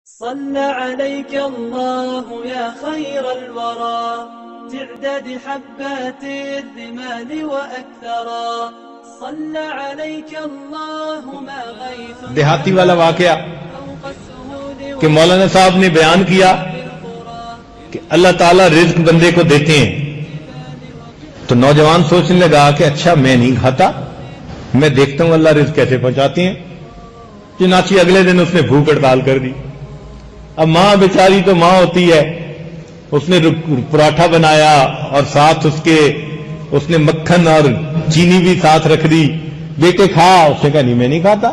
صلى عليك الله يا خير الورى تعداد حبات الرمال وأكثرا صلى عليك الله ما غيث دیہاتی والا واقعہ کہ مولانا صاحب نے بیان کیا کہ اللہ تعالیٰ رزق بندے کو دیتے ہیں، تو نوجوان سوچنے لگا کہ اچھا میں نہیں کھاتا، میں دیکھتا ہوں اللہ رزق کیسے پہنچاتے ہیں۔ چنانچہ اگلے دن اس نے بھوک ہڑتال کر دی۔ اب ماں بیچاری تو ماں ہوتی ہے، اس نے پراٹھا بنایا اور ساتھ اس نے مکھن اور چینی بھی ساتھ رکھ دی۔ بیٹے کھا، اس نے کہا نہیں میں نہیں کھاتا،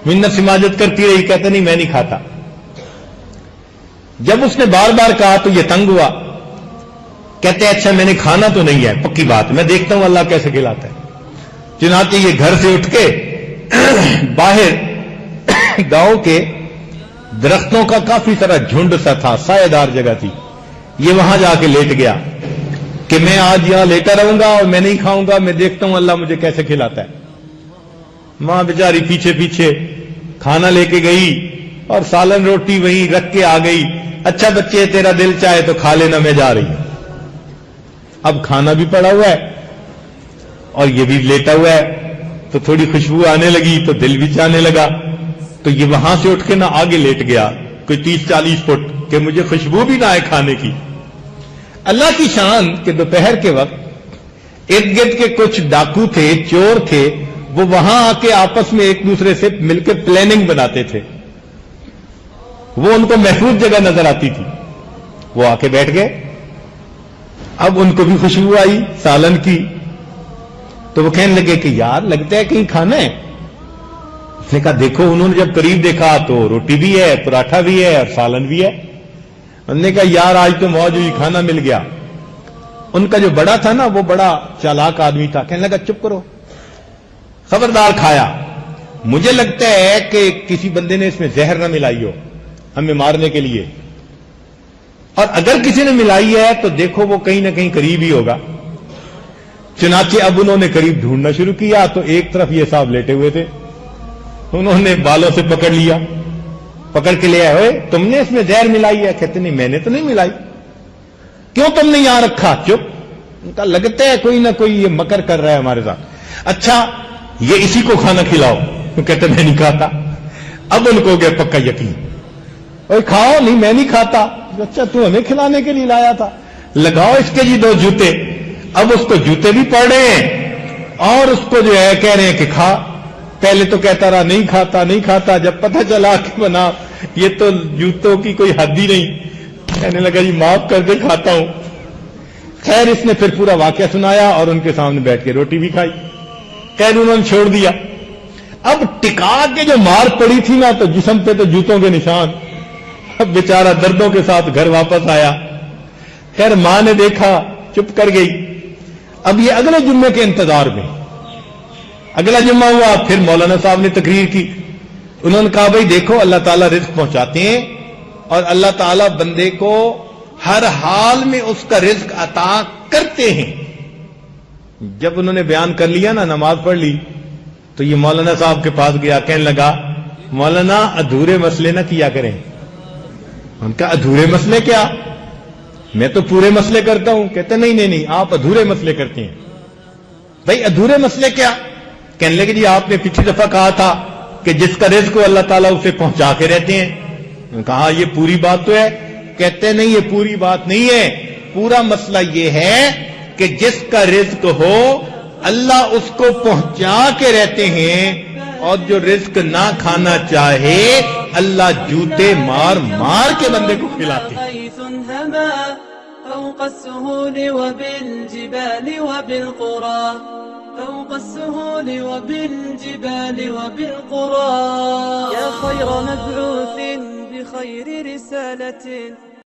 منت سماجت کرتی رہی، کہتا نہیں میں نہیں کھاتا۔ جب اس نے بار بار کہا تو یہ تنگ ہوا، کہتے ہیں اچھا میں نے کھانا تو نہیں ہے، پکی بات میں دیکھتا ہوں اللہ کیسے کھلاتا ہے۔ چنانچہ یہ گھر سے اٹھ کے باہر گاؤں کے درختوں کا کافی سارا جھنڈ سا تھا، سایہ دار جگہ تھی، یہ وہاں جا کے لیٹ گیا کہ میں آج یہاں لیٹا رہوں گا اور میں نہیں کھاؤں گا، میں دیکھتا ہوں اللہ مجھے کیسے کھلاتا ہے۔ ماں بیچاری پیچھے پیچھے کھانا لے کے گئی اور سالن روٹی وہیں رکھ کے آ گئی۔ اچھا بچے تیرا دل چاہے تو کھا لینا، میں جا رہی ہوں۔ اب کھانا بھی پڑا ہوا ہے اور یہ بھی لیٹا ہوا ہے، تو تھوڑی خوشبو آنے لگی تو دل بھی چاہنے لگا، تو یہ وہاں سے اٹھ کے نہ آگے لیٹ گیا کوئی 30-40 فٹ کہ مجھے خوشبو بھی نہ آئے کھانے کی۔ اللہ کی شان کہ دوپہر کے وقت ارد گرد کے کچھ ڈاکو تھے، چور تھے، وہ وہاں آ کے آپس میں ایک دوسرے سے مل کے پلاننگ بناتے تھے، وہ ان کو محفوظ جگہ نظر آتی تھی، وہ آ کے بیٹھ گئے۔ اب ان کو بھی خوشبو آئی سالن کی، تو وہ کہنے لگے کہ یار لگتا ہے کہیں کھانا ہے۔ اس نے کہا دیکھو، انہوں نے جب قریب دیکھا تو روٹی بھی ہے، پراٹھا بھی ہے اور سالن بھی ہے۔ انہوں نے کہا یار آج تو موج ہوئی، کھانا مل گیا۔ ان کا جو بڑا تھا نا، وہ بڑا چالاک آدمی تھا، کہنے لگا چپ کرو، خبردار کھایا، مجھے لگتا ہے کہ کسی بندے نے اس میں زہر نہ ملائی ہو ہمیں مارنے کے لیے، اور اگر کسی نے ملائی ہے تو دیکھو وہ کہیں نہ کہیں قریب ہی ہوگا۔ چنانچہ اب انہوں نے قریب ڈھونڈنا شروع کیا تو ایک طرف یہ صاحب لیٹے ہوئے تھے، انہوں نے بالوں سے پکڑ لیا، پکڑ کے لے آئے، تم نے اس میں زہر ملائی ہے؟ کہتے نہیں میں نے تو نہیں ملائی۔ کیوں تم نے یہاں رکھا؟ چپ۔ ان کا لگتا ہے کوئی نہ کوئی یہ مکر کر رہا ہے ہمارے ساتھ، اچھا یہ اسی کو کھانا کھلاؤ۔ وہ کہتے میں نہیں کھاتا۔ اب ان کو ہو گیا پکا یقین، اوے کھاؤ، نہیں میں نہیں کھاتا۔ اچھا تو ہمیں کھلانے کے لیے لایا تھا، لگاؤ اس کے جی 2 جوتے۔ اب اس کو جوتے بھی پڑ رہے ہیں اور اس کو جو ہے کہہ رہے ہیں کہ کھا۔ پہلے تو کہتا رہا نہیں کھاتا نہیں کھاتا، جب پتہ چلا کہ بنا یہ تو جوتوں کی کوئی حد ہی نہیں، کہنے لگا جی معاف کر دے کھاتا ہوں۔ خیر اس نے پھر پورا واقعہ سنایا اور ان کے سامنے بیٹھ کے روٹی بھی کھائی۔ خیر انہوں نے چھوڑ دیا۔ اب ٹکا کے جو مار پڑی تھی نا، تو جسم پہ تو جوتوں کے نشان۔ اب بیچارہ دردوں کے ساتھ گھر واپس آیا۔ خیر ماں نے دیکھا، چپ کر گئی۔ اب یہ اگلے جمعے کے انتظار میں، اگلا جمعہ ہوا، پھر مولانا صاحب نے تقریر کی۔ انہوں نے کہا بھائی دیکھو اللہ تعالیٰ رزق پہنچاتے ہیں اور اللہ تعالیٰ بندے کو ہر حال میں اس کا رزق عطا کرتے ہیں۔ جب انہوں نے بیان کر لیا نا، نماز پڑھ لی، تو یہ مولانا صاحب کے پاس گیا، کہنے لگا مولانا ادھورے مسئلے نہ کیا کریں۔ ان کا ادھورے مسئلے کیا؟ میں تو پورے مسئلے کرتا ہوں۔ کہتے نہیں آپ ادھورے مسئلے کرتے ہیں۔ بھائی ادھورے مسئلے کیا؟ کہنے لگے جی آپ نے پچھلی دفعہ کہا تھا کہ جس کا رزق کو اللہ تعالیٰ اسے پہنچا کے رہتے ہیں۔ کہا یہ پوری بات تو ہے۔ کہتے نہیں یہ پوری بات نہیں ہے، پورا مسئلہ یہ ہے کہ جس کا رزق ہو اللہ اس کو پہنچا کے رہتے ہیں، اور جو رزق نہ کھانا چاہے اللہ جوتے مار مار کے بندے کو کھلاتے ہیں۔ فوق السهول وبالجبال وبالقرى فوق السهول وبالجبال وبالقرى يا خير مبعوث بخير رسالة